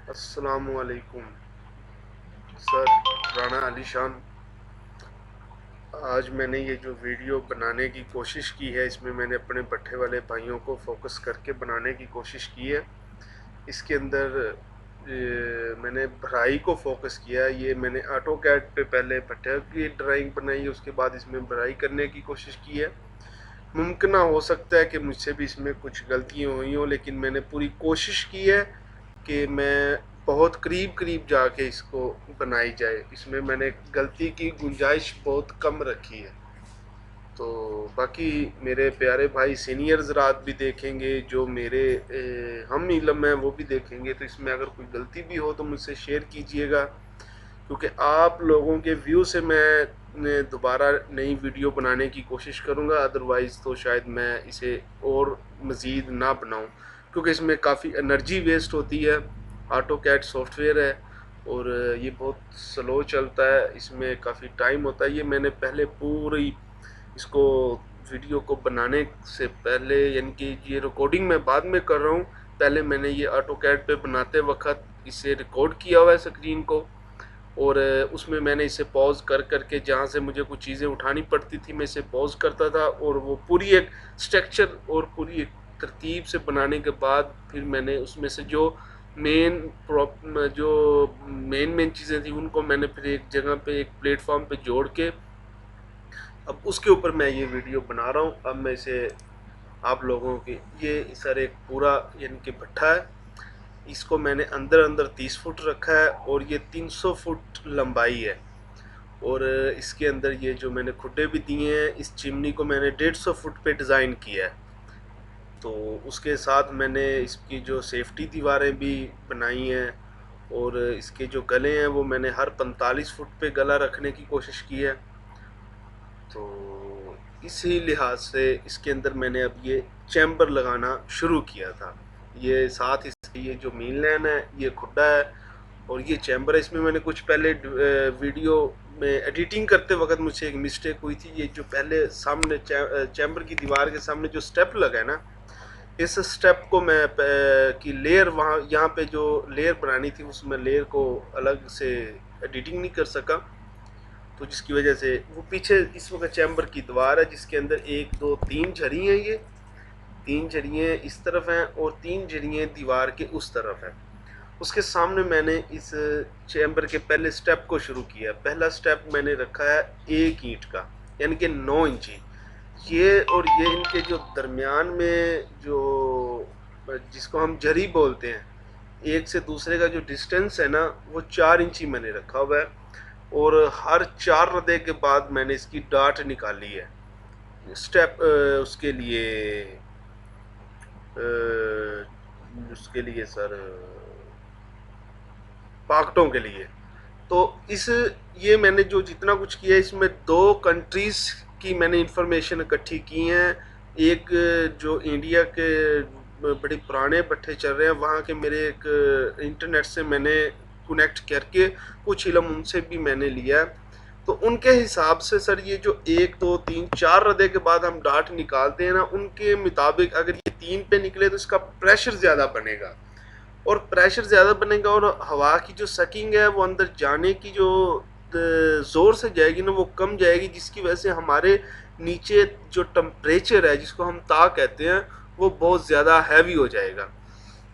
अस्सलामुअलैकुम सर, राना अली शान। आज मैंने ये जो वीडियो बनाने की कोशिश की है, इसमें मैंने अपने भट्ठे वाले भाइयों को फोकस करके बनाने की कोशिश की है। इसके अंदर मैंने भराई को फोकस किया। ये मैंने ऑटो कैड पे पहले भट्ठे की ड्राइंग बनाई, उसके बाद इसमें भराई करने की कोशिश की है। मुमकिन हो सकता है कि मुझसे भी इसमें कुछ गलतियाँ हुई हों, लेकिन मैंने पूरी कोशिश की है कि मैं बहुत करीब करीब जाके इसको बनाई जाए। इसमें मैंने गलती की गुंजाइश बहुत कम रखी है। तो बाकी मेरे प्यारे भाई सीनियर ज़रात भी देखेंगे, जो मेरे हम इल्म हैं वो भी देखेंगे। तो इसमें अगर कोई गलती भी हो तो मुझसे शेयर कीजिएगा, क्योंकि आप लोगों के व्यू से मैं दोबारा नई वीडियो बनाने की कोशिश करूँगा। अदरवाइज़ तो शायद मैं इसे और मज़ीद ना बनाऊँ, क्योंकि इसमें काफ़ी एनर्जी वेस्ट होती है। ऑटो कैड सॉफ्टवेयर है और ये बहुत स्लो चलता है, इसमें काफ़ी टाइम होता है। ये मैंने पहले पूरी इसको वीडियो को बनाने से पहले, यानी कि ये रिकॉर्डिंग मैं बाद में कर रहा हूँ, पहले मैंने ये ऑटो कैड पे बनाते वक्त इसे रिकॉर्ड किया हुआ है स्क्रीन को, और उसमें मैंने इसे पॉज कर करके जहाँ से मुझे कुछ चीज़ें उठानी पड़ती थी मैं इसे पॉज करता था, और वो पूरी एक स्ट्रक्चर और पूरी एक तरतीब से बनाने के बाद फिर मैंने उसमें से जो मेन जो मेन चीज़ें थी उनको मैंने फिर एक जगह पे एक प्लेटफॉर्म पे जोड़ के अब उसके ऊपर मैं ये वीडियो बना रहा हूँ। अब मैं इसे आप लोगों के ये सर एक पूरा यानी कि भट्ठा है, इसको मैंने अंदर अंदर 30 फुट रखा है और ये 300 फुट लंबाई है। और इसके अंदर ये जो मैंने खुड्डे भी दिए हैं, इस चिमनी को मैंने 150 फुट पे डिज़ाइन किया है। तो उसके साथ मैंने इसकी जो सेफ्टी दीवारें भी बनाई हैं, और इसके जो गले हैं वो मैंने हर 45 फुट पे गला रखने की कोशिश की है। तो इसी लिहाज से इसके अंदर मैंने अब ये चैम्बर लगाना शुरू किया था। ये साथ इसके ये जो मेन लाइन है, ये खुड्डा है और ये चैम्बर है। इसमें मैंने कुछ पहले वीडियो में एडिटिंग करते वक्त मुझसे एक मिस्टेक हुई थी। ये जो पहले सामने चैम्बर की दीवार के सामने जो स्टेप लगा है ना, इस स्टेप को मैं की लेयर वहाँ यहाँ पे जो लेयर बनानी थी उसमें लेयर को अलग से एडिटिंग नहीं कर सका, तो जिसकी वजह से वो पीछे इस वक्त चैम्बर की दीवार है जिसके अंदर 1 2 3 झरी हैं। ये 3 झरियाँ इस तरफ हैं और 3 झरियाँ दीवार के उस तरफ हैं। उसके सामने मैंने इस चैम्बर के पहले स्टेप को शुरू किया। पहला स्टेप मैंने रखा है 1 ईंट का, यानी कि 9 इंची। ये और ये इनके जो दरमियान में जो जिसको हम जरी बोलते हैं, एक से दूसरे का जो डिस्टेंस है ना, वो 4 इंची मैंने रखा हुआ है। और हर 4 रदे के बाद मैंने इसकी डाट निकाली है स्टेप उसके लिए सर पाकटों के लिए। तो इस ये मैंने जो जितना कुछ किया है, इसमें 2 कंट्रीज़ की मैंने इंफॉर्मेशन इकट्ठी की हैं। एक जो इंडिया के बड़े पुराने भट्ठे चल रहे हैं, वहाँ के मेरे एक इंटरनेट से मैंने कनेक्ट करके कुछ इल्म उनसे भी मैंने लिया है। तो उनके हिसाब से सर ये जो 1 2 3 4 रदे के बाद हम डाट निकालते हैं ना, उनके मुताबिक अगर ये 3 पे निकले तो इसका प्रेशर ज़्यादा बनेगा, और प्रेशर ज़्यादा बनेगा और हवा की जो सकिंग है वो अंदर जाने की जो ज़ोर से जाएगी ना, वो कम जाएगी, जिसकी वजह से हमारे नीचे जो टेम्परेचर है जिसको हम ताप कहते हैं वो बहुत ज़्यादा हैवी हो जाएगा।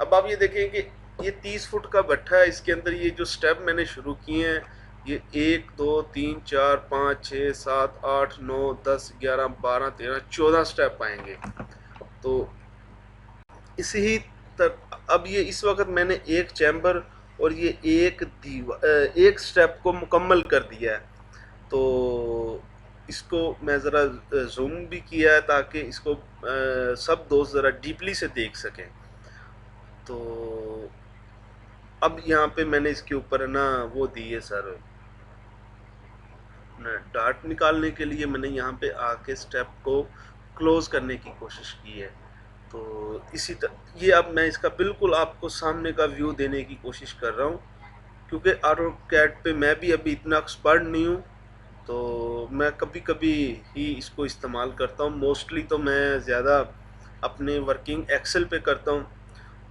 अब आप ये देखें कि ये 30 फुट का भट्ठा है, इसके अंदर ये जो स्टेप मैंने शुरू किए हैं, ये 1 2 3 4 5 6 7 8 9 10 11 12 13 14 स्टेप आएंगे। तो इसी तक अब ये इस वक्त मैंने एक चैम्बर और ये एक स्टेप को मुकम्मल कर दिया है। तो इसको मैं ज़रा जूम भी किया है ताकि इसको सब दोस्त ज़रा डीपली से देख सकें। तो अब यहाँ पे मैंने इसके ऊपर ना वो दी है सर, डार्ट निकालने के लिए मैंने यहाँ पे आके स्टेप को क्लोज करने की कोशिश की है। तो इसी तरह ये अब मैं इसका बिल्कुल आपको सामने का व्यू देने की कोशिश कर रहा हूँ, क्योंकि ऑटो कैड पे मैं भी अभी इतना एक्सपर्ट नहीं हूँ। तो मैं कभी कभी ही इसको इस्तेमाल करता हूँ। मोस्टली तो मैं ज़्यादा अपने वर्किंग एक्सेल पे करता हूँ।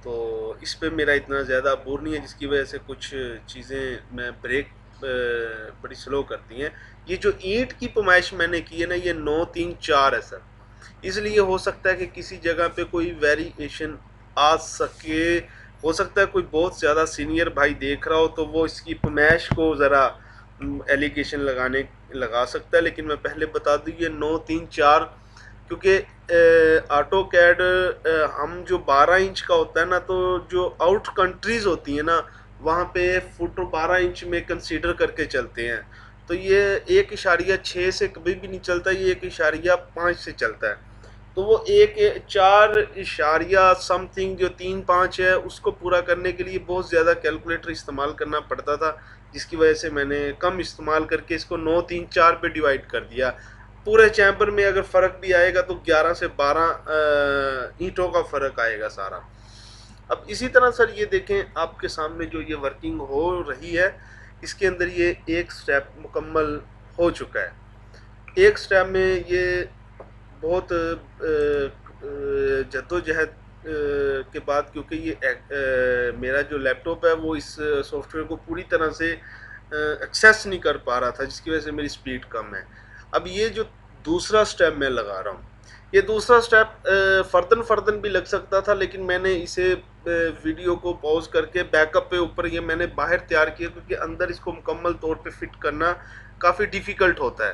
तो इस पे मेरा इतना ज़्यादा अबूर नहीं है, जिसकी वजह से कुछ चीज़ें मैं ब्रेक बड़ी स्लो करती हैं। ये जो ईंट की पैमाइश मैंने की है ना, ये 9 3 4 है सर, इसलिए हो सकता है कि किसी जगह पे कोई वेरिएशन आ सके। हो सकता है कोई बहुत ज़्यादा सीनियर भाई देख रहा हो तो वो इसकी पैमाइश को ज़रा एलिगेशन लगा सकता है, लेकिन मैं पहले बता दूँ ये 9 3 4, क्योंकि ऑटो कैड हम जो 12 इंच का होता है ना, तो जो आउट कंट्रीज होती है ना, वहाँ पे फुट 12 इंच में कंसीडर करके चलते हैं। तो ये 1.6 से कभी भी नहीं चलता, ये 1.5 से चलता है। तो वो 4 इशारिया समथिंग जो 3 5 है, उसको पूरा करने के लिए बहुत ज़्यादा कैलकुलेटर इस्तेमाल करना पड़ता था, जिसकी वजह से मैंने कम इस्तेमाल करके इसको 9 3 4 पे डिवाइड कर दिया। पूरे चैम्बर में अगर फ़र्क भी आएगा तो 11 से 12 ईंटों का फ़र्क आएगा सारा। अब इसी तरह सर ये देखें आपके सामने जो ये वर्किंग हो रही है, इसके अंदर ये एक स्टेप मुकम्मल हो चुका है। एक स्टेप में ये बहुत जद्दोजहद के बाद, क्योंकि ये मेरा जो लैपटॉप है वो इस सॉफ्टवेयर को पूरी तरह से एक्सेस नहीं कर पा रहा था, जिसकी वजह से मेरी स्पीड कम है। अब ये जो दूसरा स्टेप मैं लगा रहा हूँ, ये दूसरा स्टेप फर्दन फर्दन भी लग सकता था, लेकिन मैंने इसे वीडियो को पॉज करके बैकअप पे ऊपर ये मैंने बाहर तैयार किया, क्योंकि अंदर इसको मुकम्मल तौर पे फिट करना काफ़ी डिफ़िकल्ट होता है।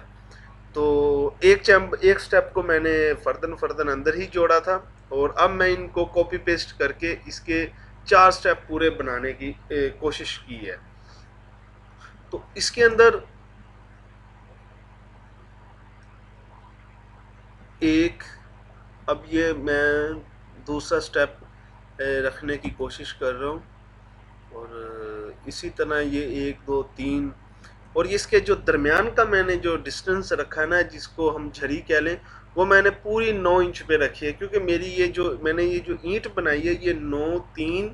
तो एक स्टेप को मैंने फर्दन फर्दन अंदर ही जोड़ा था, और अब मैं इनको कॉपी पेस्ट करके इसके 4 स्टेप पूरे बनाने की कोशिश की है। तो इसके अंदर एक, अब ये मैं दूसरा स्टेप रखने की कोशिश कर रहा हूँ, और इसी तरह ये 1 2 3, और इसके जो दरमियान का मैंने जो डिस्टेंस रखा है ना, जिसको हम झरी कह लें, वो मैंने पूरी 9 इंच पे रखी है, क्योंकि मेरी ये जो ईंट बनाई है ये 9 3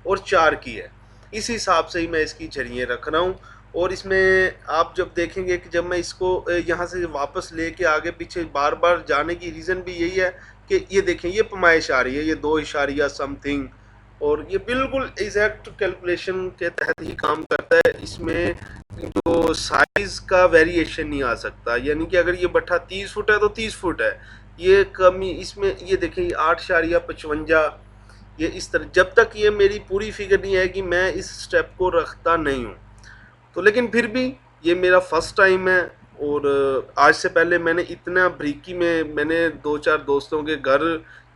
और 4 की है। इस हिसाब से ही मैं इसकी झरियाँ रख रहा हूँ। और इसमें आप जब देखेंगे कि जब मैं इसको यहाँ से वापस लेके आगे पीछे बार बार जाने की रीज़न भी यही है कि ये देखें ये पैमाइश आ रही है, ये 2 इशारिया समथिंग, और ये बिल्कुल एग्जैक्ट कैलकुलेशन के तहत ही काम करता है। इसमें जो साइज का वेरिएशन नहीं आ सकता, यानी कि अगर ये भट्ठा 30 फुट है तो 30 फुट है, ये कमी इसमें ये देखें 8.55, ये इस तरह जब तक ये मेरी पूरी फिगर नहीं आएगी मैं इस स्टेप को रखता नहीं हूँ। तो लेकिन फिर भी ये मेरा फर्स्ट टाइम है, और आज से पहले मैंने इतना ब्रीकी में मैंने 2 4 दोस्तों के घर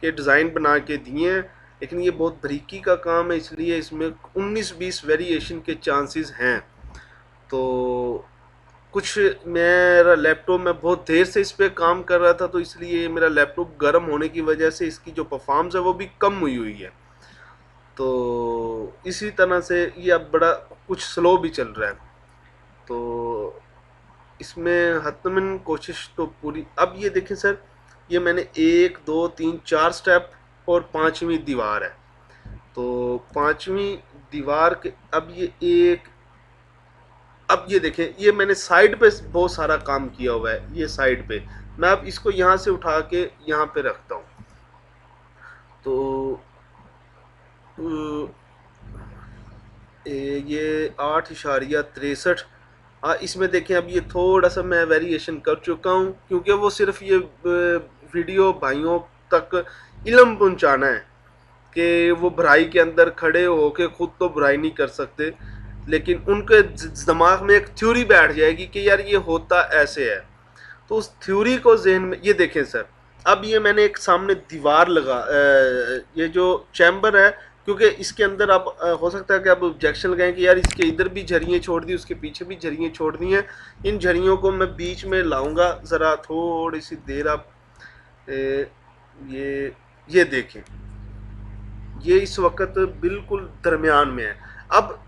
के डिज़ाइन बना के दिए हैं, लेकिन ये बहुत ब्रीकी का काम है, इसलिए इसमें 19 20 वेरिएशन के चांसेस हैं। तो कुछ मेरा लैपटॉप में बहुत देर से इस पे काम कर रहा था, तो इसलिए मेरा लैपटॉप गर्म होने की वजह से इसकी जो परफॉर्मेंस है वो भी कम हुई हुई है। तो इसी तरह से ये अब बड़ा कुछ स्लो भी चल रहा है। तो इसमें हतमन कोशिश तो पूरी। अब ये देखें सर, ये मैंने 1 2 3 4 स्टेप, और पांचवी दीवार है। तो पांचवी दीवार के अब ये एक, अब ये देखें ये मैंने साइड पे बहुत सारा काम किया हुआ है, ये साइड पे मैं अब इसको यहाँ से उठा के यहाँ पे रखता हूँ। तो ये 8.63, हाँ इसमें देखें अब ये थोड़ा सा मैं वेरिएशन कर चुका हूँ, क्योंकि वो सिर्फ ये वीडियो भाइयों तक इल्म पहुँचाना है कि वो भराई के अंदर खड़े होके खुद तो भराई नहीं कर सकते, लेकिन उनके दिमाग में एक थ्योरी बैठ जाएगी कि यार ये होता ऐसे है। तो उस थ्योरी को जहन में, ये देखें सर, अब ये मैंने एक सामने दीवार लगा, ये जो चैम्बर है, क्योंकि इसके अंदर अब हो सकता है कि अब ऑब्जेक्शन लगाएं कि यार इसके इधर भी झरियाँ छोड़ दी, उसके पीछे भी झरियाँ छोड़ दी हैं। इन झरियों को मैं बीच में लाऊंगा, ज़रा थोड़ी सी देर आप ये ये देखें, ये इस वक्त बिल्कुल दरमियान में है। अब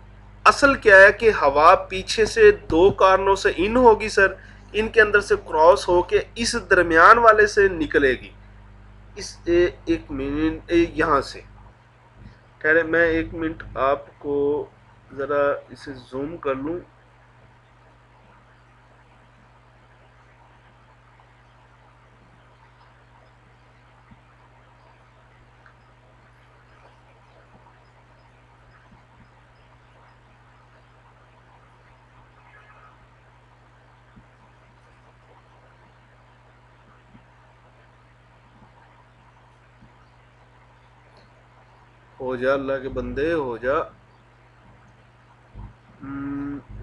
असल क्या है कि हवा पीछे से दो कारणों से इन होगी सर, इनके अंदर से क्रॉस होके इस दरमियान वाले से निकलेगी। इस एक मिनट यहाँ से ठहरे, मैं 1 मिनट आपको ज़रा इसे जूम कर लूँ। हो जा अल्लाह के बंदे, हो जा।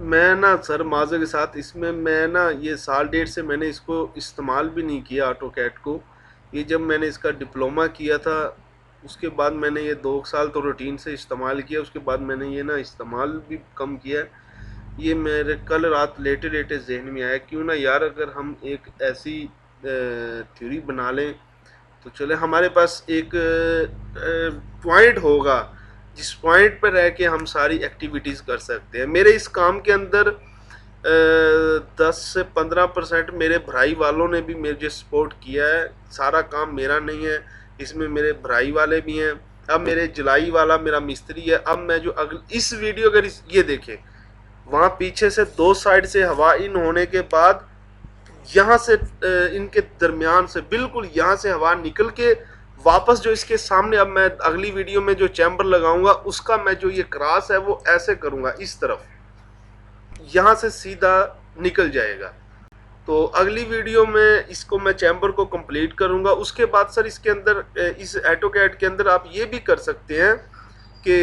मैं ना सर माज़र के साथ इसमें मैं ना ये साल डेढ़ से मैंने इसको इस्तेमाल भी नहीं किया ऑटो कैड को। ये जब मैंने इसका डिप्लोमा किया था उसके बाद मैंने ये 2 साल तो रूटीन से इस्तेमाल किया, उसके बाद मैंने ये ना इस्तेमाल भी कम किया। ये मेरे कल रात लेटे लेटे जहन में आया, क्यों ना यार अगर हम एक ऐसी थ्योरी बना लें तो चले हमारे पास एक पॉइंट होगा जिस पॉइंट पर रह के हम सारी एक्टिविटीज़ कर सकते हैं। मेरे इस काम के अंदर 10 से 15% मेरे भाई वालों ने भी मुझे सपोर्ट किया है। सारा काम मेरा नहीं है, इसमें मेरे भाई वाले भी हैं। अब मेरे जुलाई वाला मेरा मिस्त्री है। अब मैं जो इस वीडियो अगर ये देखें, वहाँ पीछे से 2 साइड से हवा इन होने के बाद यहाँ से इनके दरमियान से बिल्कुल यहाँ से हवा निकल के वापस जो इसके सामने, अब मैं अगली वीडियो में जो चैम्बर लगाऊंगा उसका मैं जो ये क्रॉस है वो ऐसे करूंगा, इस तरफ यहाँ से सीधा निकल जाएगा। तो अगली वीडियो में इसको मैं चैम्बर को कंप्लीट करूंगा। उसके बाद सर इसके अंदर इस ऑटोकैड के अंदर आप ये भी कर सकते हैं कि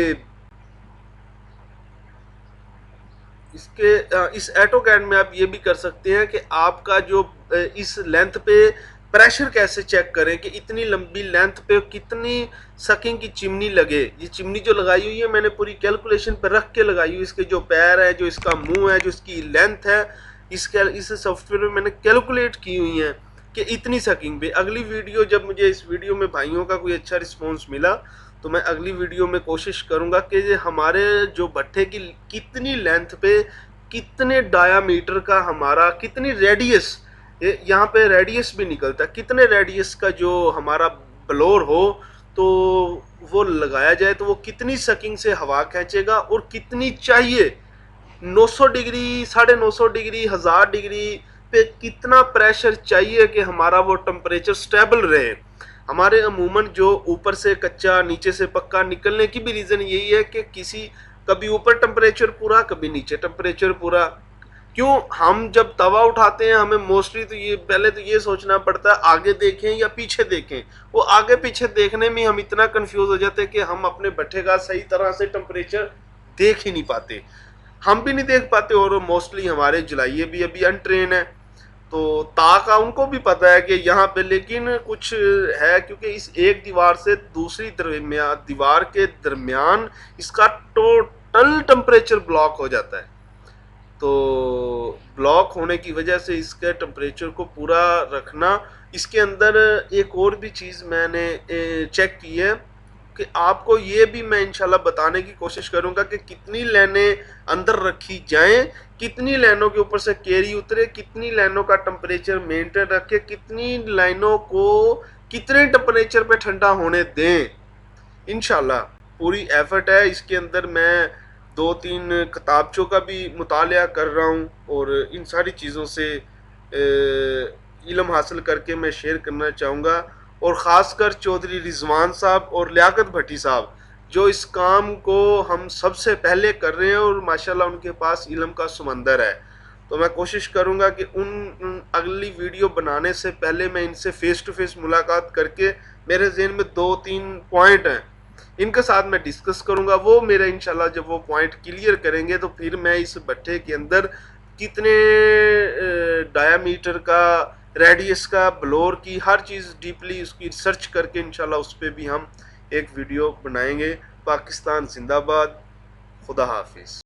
इस ऑटोकैड में आप ये भी कर सकते हैं कि आपका जो इस लेंथ पे प्रेशर कैसे चेक करें कि इतनी लंबी लेंथ पे कितनी सकिंग की चिमनी लगे। ये चिमनी जो लगाई हुई है मैंने पूरी कैलकुलेशन पर रख के लगाई हुई। इसके जो पैर है, जो इसका मुंह है, जो इसकी लेंथ है, इस सॉफ्टवेयर में मैंने कैलकुलेट की हुई है कि इतनी सकिंग पे। अगली वीडियो जब मुझे इस वीडियो में भाइयों का कोई अच्छा रिस्पॉन्स मिला तो मैं अगली वीडियो में कोशिश करूंगा कि हमारे जो भट्ठे की कितनी लेंथ पे, कितने डायामीटर का हमारा, कितनी रेडियस, यहाँ पे रेडियस भी निकलता है, कितने रेडियस का जो हमारा ब्लोर हो तो वो लगाया जाए तो वो कितनी सकिंग से हवा खींचेगा और कितनी चाहिए। 900 डिग्री, 950 डिग्री, 1000 डिग्री पे कितना प्रेशर चाहिए कि हमारा वो टेम्परेचर स्टेबल रहे। हमारे अमूमन जो ऊपर से कच्चा नीचे से पक्का निकलने की भी रीज़न यही है कि कभी ऊपर टेम्परेचर पूरा, कभी नीचे टेम्परेचर पूरा। क्यों, हम जब तवा उठाते हैं हमें मोस्टली तो ये पहले तो ये सोचना पड़ता है आगे देखें या पीछे देखें। वो आगे पीछे देखने में हम इतना कंफ्यूज हो जाते हैं कि हम अपने भट्ठे का सही तरह से टेम्परेचर देख ही नहीं पाते, हम भी नहीं देख पाते। और मोस्टली हमारे जुलाइये भी अभी अनट्रेन है तो ताका उनको भी पता है कि यहाँ पे, लेकिन कुछ है क्योंकि इस एक दीवार से दूसरी दीवार के दरमियान इसका टोटल टेम्परेचर ब्लॉक हो जाता है। तो ब्लॉक होने की वजह से इसके टेम्परेचर को पूरा रखना। इसके अंदर एक और भी चीज़ मैंने चेक की है कि आपको ये भी मैं इंशाल्लाह बताने की कोशिश करूंगा कि कितनी लाइनें अंदर रखी जाएं, कितनी लाइनों के ऊपर से केरी उतरे, कितनी लाइनों का टेम्परेचर मेंटेन रखे, कितनी लाइनों को कितने टेम्परेचर पे ठंडा होने दें। इंशाल्लाह पूरी एफर्ट है। इसके अंदर मैं 2-3 किताबचों का भी मुतालिया कर रहा हूँ और इन सारी चीज़ों से इल्म हासिल करके मैं शेयर करना चाहूँगा। और ख़ासकर चौधरी रिजवान साहब और लियाकत भट्टी साहब जो इस काम को हम सबसे पहले कर रहे हैं और माशाल्लाह उनके पास इल्म का समंदर है। तो मैं कोशिश करूंगा कि उन अगली वीडियो बनाने से पहले मैं इनसे फेस टू फेस मुलाकात करके, मेरे जहन में 2-3 पॉइंट हैं इनके साथ मैं डिस्कस करूंगा। वो मेरे इंशाल्लाह जब वो पॉइंट क्लियर करेंगे तो फिर मैं इस भट्ठे के अंदर कितने डायामीटर का, रेडियस का, ब्लोर की हर चीज़ डीपली उसकी रिसर्च करके इंशाल्लाह उस पर भी हम एक वीडियो बनाएंगे। पाकिस्तान जिंदाबाद, खुदा हाफिज़।